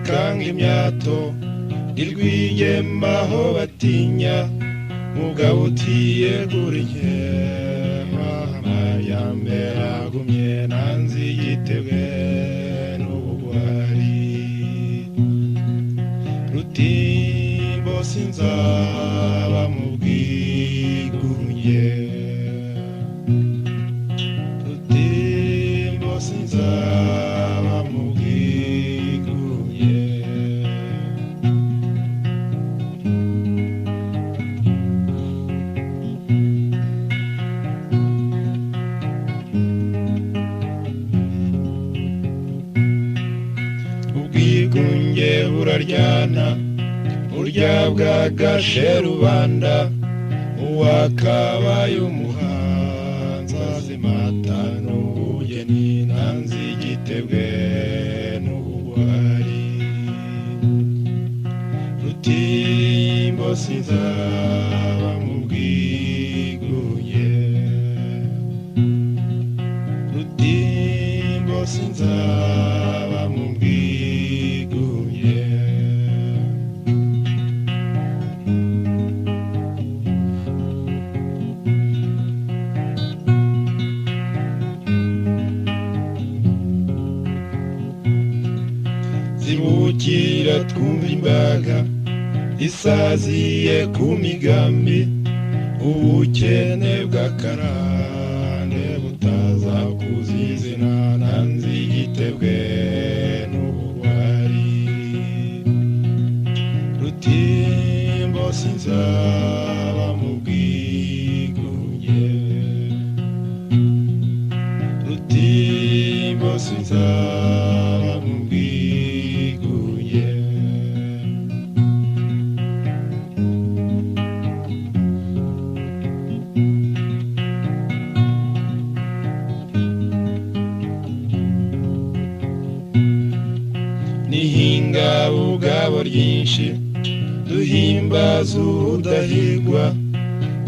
bakanga imyato irwigema aho batinya mugabo utiyegura inkema amajyambere agumye nanzi yitebwe n'ubugwari Rutimbo sinzaba mu bwigunge Rutimbo sinzaba mu bwigunge ubwigunge buraryana burya bwagashe rubanda uwakabaye umuhanzi azimata n'ubugeni nanzi igitebwe n'ubugwari Rutimbo sinzaba mu bwigunge Rutimbo sinzaba mu bwigunge zibukira twumva imbaga isaziye ku migambi ubukene bw'akarande butaza kuzizina nanzi igitebwe n'ubugwari Rutimbo sinzaba mu bwigunge Rutimbo sinzaba mu bwigunge nihinga ubugabo ryinshi duhimbaza udahigwa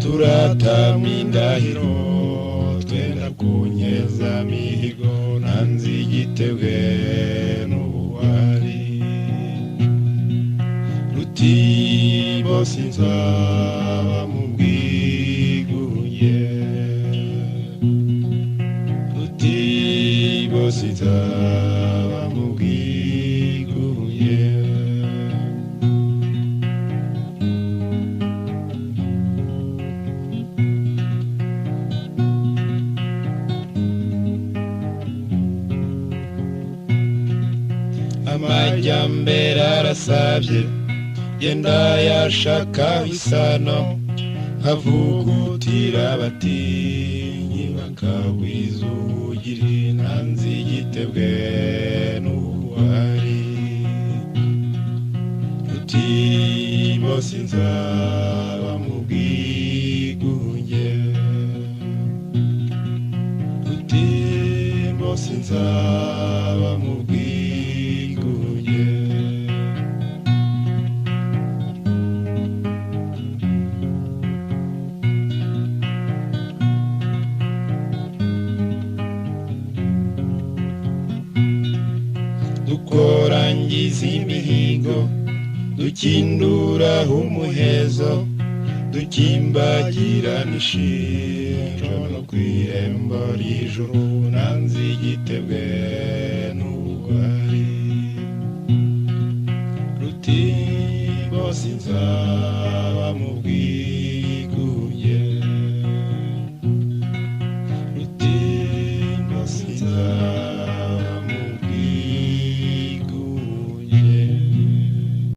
turatamwa indahiro twenda kunyeza mihigo nanzi igitebwe n'ubugwari Rutimbo sinzaba mu bwigunge Rutimbo sinzaba mu bwigunge amajyambere arasabye genda yashaka isano havugutira abatinyi bakagwiza ubugiri nanzi igitebwe n'ubugwari Rutimbo sinzaba mu bwigunge Rutimbo sinzaba mu bwigunge dukorangiza imihigo dukindura umuhezo dukimbagirana ishinjo no kw'irembo ry'ijuru nanzi igitebwe n'ubugwari Rutimbo sinzaba mu bwigunge